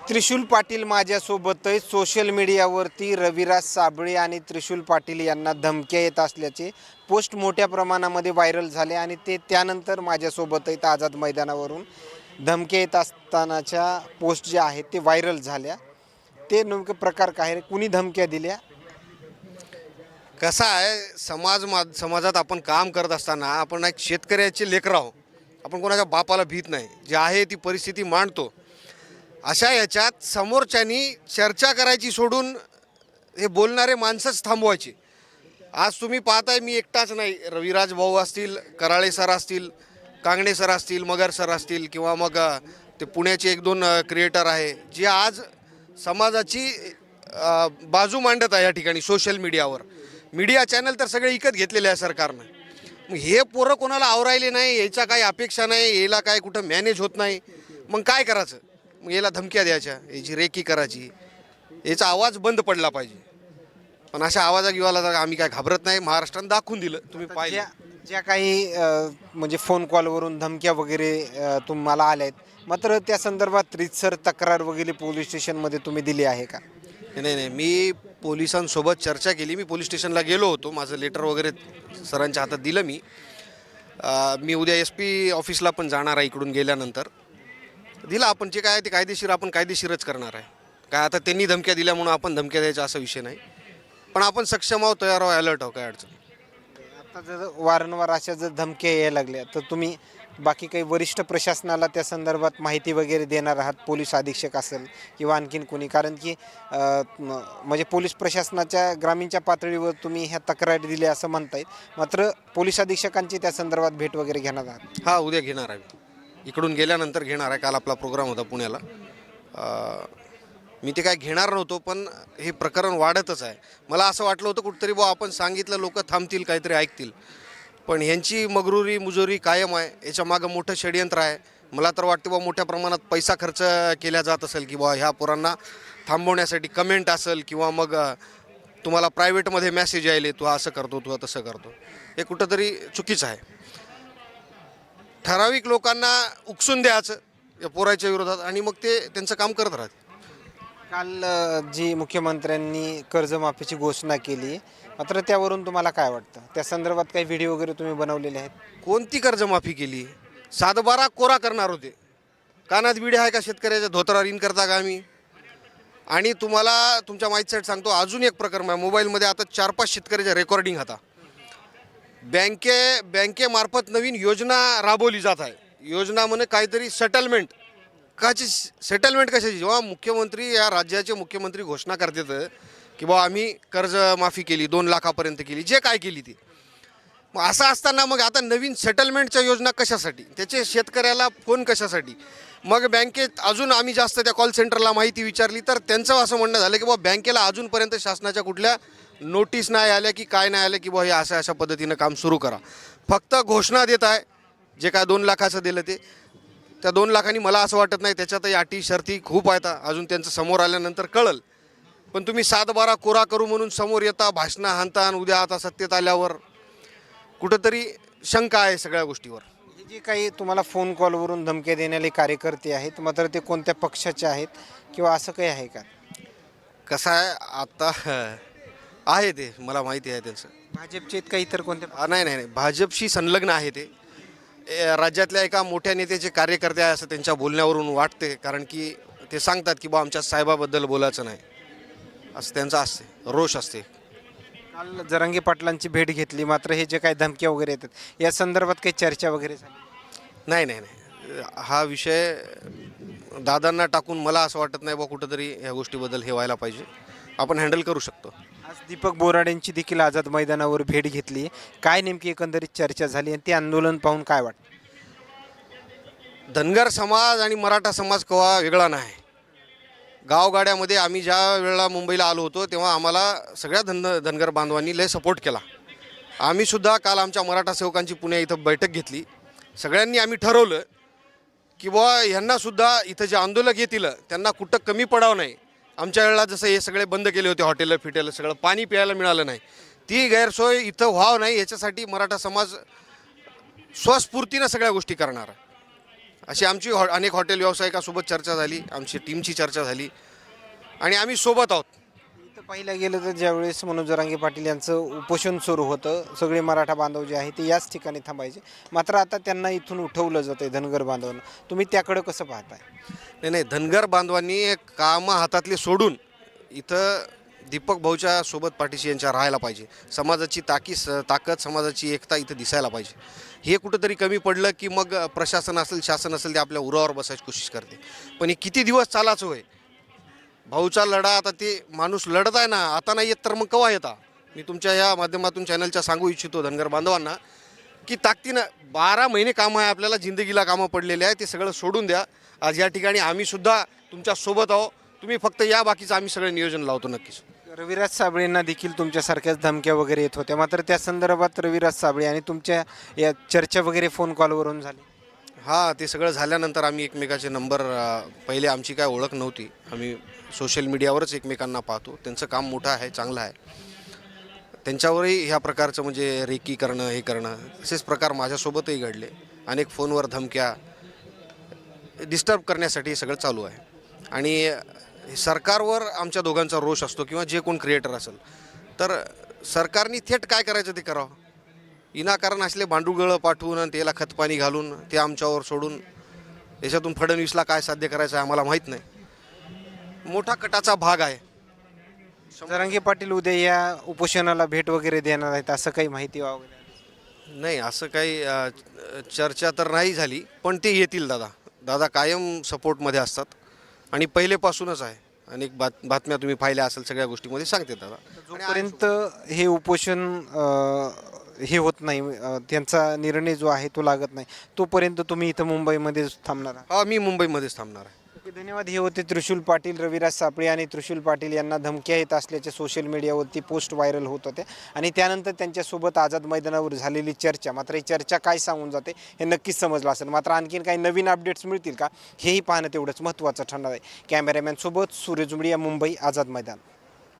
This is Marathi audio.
त्रिशूल पाटील माझ्यासोबतच सोशल मीडियावरती रविराज साबळे आणि त्रिशूल पाटील यांना धमक्या येत असल्याचे पोस्ट मोठ्या प्रमाणामध्ये व्हायरल झाले आणि ते त्यानंतर माझ्यासोबतच आझाद मैदानावरून धमक्या येत असतानाच्या पोस्ट ज्या आहेत ते व्हायरल झाल्या. ते नेमकं प्रकार काय रे? कुणी धमक्या दिल्या? कसं आहे, समाजात आपण काम करत असताना आपण एक शेतकऱ्याचे लेकर आहोत. आपण कोणाच्या बापाला भीत नाही. जे आहे ती परिस्थिती मांडतो. अशा याच्यात समोरच्यानी चर्चा करायची सोडून हे बोलणारे माणसंच थांबवायचे. आज तुम्ही पाहताय, मी एकटाच नाही, रविराज भाऊ असतील, कराळे सर असतील, कांगणे सर असतील, मगर सर असतील, किंवा मग ते पुण्याचे एक दोन क्रिएटर आहे जे आज समाजाची बाजू मांडत आहे या ठिकाणी सोशल मीडियावर. मीडिया चॅनल तर सगळे विकत घेतलेले आहे सरकारनं. मग हे पोरं कोणाला आवरायले नाही, याच्या काही अपेक्षा नाही, याला काय कुठं मॅनेज होत नाही, मग काय करायचं? मग याला धमक्या द्यायच्या, याची रेकी करायची, याचा आवाज बंद पडला पाहिजे. पण अशा आवाजा गिवाला तर आम्ही काय घाबरत नाही. महाराष्ट्रानं दाखवून दिलं, तुम्ही पाहिजे. ज्या काही म्हणजे फोन कॉलवरून धमक्या वगैरे तुम्हाला आल्या आहेत, मात्र त्या संदर्भात रीतसर तक्रार वगैरे पोलीस स्टेशनमध्ये तुम्ही दिली आहे का? नाही, मी पोलिसांसोबत चर्चा केली. मी पोलीस स्टेशनला गेलो होतो. माझं लेटर वगैरे सरांच्या हातात दिलं मी. मी उद्या SP ऑफिसला पण जाणार आहे. इकडून गेल्यानंतर दिला आपण जे काय ते कायदेशीर, आपण कायदेशीरच करणार आहे. काय आता त्यांनी धमक्या दिल्या म्हणून आपण धमक्या द्यायचा असा विषय नाही. पण आपण सक्षम आहोत, तयार आहोत, अलर्ट आहोत, काय अडचण. आता जर वारंवार अशा जर धमक्या यायला लागल्या तर तुम्ही बाकी काही वरिष्ठ प्रशासनाला त्या संदर्भात माहिती वगैरे देणार आहात? पोलीस अधीक्षक असेल किंवा आणखीन कोणी? कारण की म्हणजे पोलीस प्रशासनाच्या ग्रामीणच्या पातळीवर तुम्ही ह्या तक्रारी दिल्या असं म्हणतायत, मात्र पोलीस अधीक्षकांची त्या संदर्भात भेट वगैरे घेणार आहात? हा, उद्या घेणार आहे. इकडून गेल्यानंतर घेणार आहे. काल आपला प्रोग्राम होता पुण्याला. मी ते काय घेणार नव्हतो, पण हे प्रकरण वाढतच आहे. मला असं वाटलं होतं कुठंतरी आपण सांगितलं लोक थांबतील, काहीतरी ऐकतील. पण ह्यांची मगरुरी मुजोरी कायम आहे. याच्या मागं मोठं षडयंत्र आहे. मला तर वाटतं मोठ्या प्रमाणात पैसा खर्च केला जात असेल की ह्या पोरांना थांबवण्यासाठी. कमेंट असेल किंवा मग तुम्हाला प्रायव्हेटमध्ये मेसेज यायले, तू असं करतो, तू तसं करतो. हे कुठंतरी चुकीचं आहे. ठराविक लोकांना उकसून द्यायचं या पोराच्या विरोधात आणि मग ते त्यांचं काम करत राहते. काल जी मुख्यमंत्र्यांनी कर्जमाफीची घोषणा केली, मात्र त्यावरून तुम्हाला काय वाटतं? त्या संदर्भात काही व्हिडिओ वगैरे तुम्ही बनवलेले आहेत? कोणती कर्जमाफी केली? 7-12 कोरा करणार होते. कानात विडे आहे का शेतकऱ्याच्या धोत्रावर इन करता का आम्ही? आणि तुम्हाला तुमच्या माहितीसाठी सांगतो, अजून एक प्रकरण आहे. मोबाईलमध्ये आता 4-5 शेतकऱ्याच्या रेकॉर्डिंग होता. बँकेमार्फत नवीन योजना राबवली जात आहे. योजना म्हणे काहीतरी सेटलमेंट. सेटलमेंट कशाची? जेव्हा मुख्यमंत्री, या राज्याचे मुख्यमंत्री घोषणा करतात की आम्ही कर्जमाफी केली, 2 लाखापर्यंत केली, जे काय केली ती, मग असं असताना मग आता नवीन सेटलमेंटच्या योजना कशासाठी? त्याचे शेतकऱ्याला फोन कशासाठी? मग बँकेत अजून आम्ही जास्त त्या कॉल सेंटरला माहिती विचारली तर त्यांचं असं म्हणणं झालं की बँकेला अजूनपर्यंत शासनाच्या कुठल्या नोटीस नाही आल्या की काय नाही आल्या की हे अशा पद्धतीनं काम सुरू करा. फक्त घोषणा देत आहे. जे काय 2 लाखाचं दिलं ते, त्या 2 लाखांनी मला असं वाटत नाही, त्याच्यातही अटी शर्ती खूप आहेत. अजून त्यांचं समोर आल्यानंतर कळल. पण तुम्ही 7-12 कोरा करू म्हणून समोर येता, भाषणं हाणता, आणि उद्या आता सत्तेत आल्यावर कुठंतरी शंका आहे सगळ्या गोष्टीवर. हे जे काही तुम्हाला फोन कॉलवरून धमक्या देणारे कार्यकर्ते आहेत, मात्र ते कोणत्या पक्षाचे आहेत किंवा असं काही आहे का? कसं आहे आता आहे ते, मला माहिती आहे त्यांचं. भाजपचे आहेत का इतर कोणत्या? नाही, भाजपशी संलग्न आहे ते. राज्यातल्या एका मोठ्या नेत्याचे कार्यकर्ते आहे असं त्यांच्या बोलण्यावरून वाटते. कारण की ते सांगतात की आमच्या साहेबाबद्दल बोलायचं नाही, असं त्यांचं असते, रोष असते. काल जरांगे पाटलांची भेट घेतली, मात्र हे जे काही धमक्या वगैरे येतात या संदर्भात काही चर्चा वगैरे झाली? नाही, हा विषय दादांना टाकून मला असं वाटत नाही कुठंतरी ह्या गोष्टीबद्दल हे व्हायला पाहिजे. आपण हँडल करू शकतो. आज दीपक बोराडेंची देखील आझाद मैदानावर भेट घेतली. काय नेमकी एकंदरीत चर्चा झाली आणि ते आंदोलन पाहून काय वाटतं? धनगर समाज आणि मराठा समाज केव्हा वेगळा नाही. गावगाड्यामध्ये आम्ही ज्या वेळेला मुंबईला आलो होतो तेव्हा आम्हाला सगळ्या धनगर बांधवांनी लय सपोर्ट केला. आम्हीसुद्धा काल आमच्या मराठा सेवकांची पुणे इथं बैठक घेतली. सगळ्यांनी आम्ही ठरवलं की ह्यांनासुद्धा इथं जे आंदोलक येतील त्यांना कुठं कमी पडावं नाही. आमच्या वेळेला जसं हे सगळे बंद केले होते, हॉटेलं फिटेलं सगळं, पाणी प्यायला मिळालं नाही, ती गैरसोय इथं व्हावं नाही याच्यासाठी मराठा समाज स्वस्फूर्तीनं सगळ्या गोष्टी करणार. अशी आमची अनेक हॉटेल व्यावसायिकासोबत चर्चा झाली, आमची टीमची चर्चा झाली आणि आम्ही सोबत आहोत. इथं पाहिलं गेलं तर ज्यावेळेस मनोज जरांगे पाटील यांचं उपोषण सुरू होतं, सगळे मराठा बांधव जे आहे ते याच ठिकाणी थांबायचे. मात्र आता त्यांना इथून उठवलं जातंय धनगर बांधवांना. तुम्ही त्याकडं कसं पाहताय? नाही, धनगर बांधवांनी कामं हातातले सोडून इथं दीपक भाऊच्या सोबत पाठीशी यांच्या राहायला पाहिजे. समाजाची ताकद, समाजाची एकता इथं दिसायला पाहिजे. हे कुठंतरी कमी पडलं की मग प्रशासन असेल, शासन असेल, ते आपल्या उरावर बसायची कोशिश करते. पण हे किती दिवस चालायचं होय? भाऊचा लढा आता ते माणूस लढत आहे ना, आता नाही येत तर मग केव्हा येता? मी तुमच्या या माध्यमातून चॅनलच्या सांगू इच्छितो धनगर बांधवांना की ताकदीनं 12 महिने कामं आहे आपल्याला, जिंदगीला कामं पडलेले आहे, ते सगळं सोडून द्या. आज या ठिकाणी आम्ही सुद्धा तुमच्या सोबत आहोत. तुम्ही फक्त या, बाकीचं आम्ही सगळं नियोजन लावतो नक्कीच. रविराज साबळेंना देखील तुमच्यासारख्याच धमक्या वगैरे येत होत्या. मात्र त्या संदर्भात रविराज साबळे आणि तुमच्या या चर्चा वगैरे फोन कॉलवरून झाली? हां, ते सगळं झाल्यानंतर आम्ही एकमेकाचे नंबर पहिले आमची काय ओळख नव्हती. आम्ही सोशल मीडियावरच एकमेकांना पाहतो. त्यांचं काम मोठं आहे, चांगलं आहे. त्यांच्यावरही ह्या प्रकारचं म्हणजे रेकी करणं, हे करणं, असेच प्रकार माझ्यासोबतही घडले. अनेक फोनवर धमक्या, डिस्टर्ब करण्यासाठी हे सगळं चालू आहे. आणि सरकारवर आमच्या दोघांचा रोष असतो किंवा जे कोण क्रिएटर असेल, तर सरकारने थेट काय करायचं ते करावं. विनाकारण असले भांडुगळं पाठवून आणि त्याला खतपाणी घालून ते आमच्यावर सोडून याच्यातून फडणवीसला काय साध्य करायचं आहे आम्हाला माहीत नाही. मोठा कटाचा भाग आहे. जरांगे पाटील उद्या या उपोषणाला भेट वगैरे देणार आहेत असं काही माहिती वगैरे? नाही, असं काही चर्चा तर नाही झाली, पण ते येतील. दादा कायम सपोर्टमध्ये असतात आणि पहिलेपासूनच आहे. अनेक बातम्या तुम्ही पाहिल्या असेल, सगळ्या गोष्टीमध्ये सांगते दादा. जोपर्यंत हे उपोषण हे होत नाही, त्यांचा निर्णय जो आहे तो लागत नाही, तोपर्यंत तुम्ही इथं मुंबईमध्येच थांबणार आहात? हा, मी मुंबईमध्येच थांबणार आहे. ओके, धन्यवाद. हे होते त्रिशूल पाटील, रविराज सापळे आणि त्रिशूल पाटील यांना धमक्या येत असल्याच्या सोशल मीडियावरती पोस्ट व्हायरल होत होत्या आणि त्यानंतर त्यांच्यासोबत आझाद मैदानावर झालेली चर्चा. मात्र ही चर्चा काय सांगून जाते हे नक्कीच समजलं असेल. मात्र आणखीन काही नवीन अपडेट्स मिळतील का हेही पाहणं तेवढंच महत्त्वाचं ठरणार आहे. कॅमेरामॅनसोबत सूर्य जुमडिया, मुंबई, आझाद मैदान.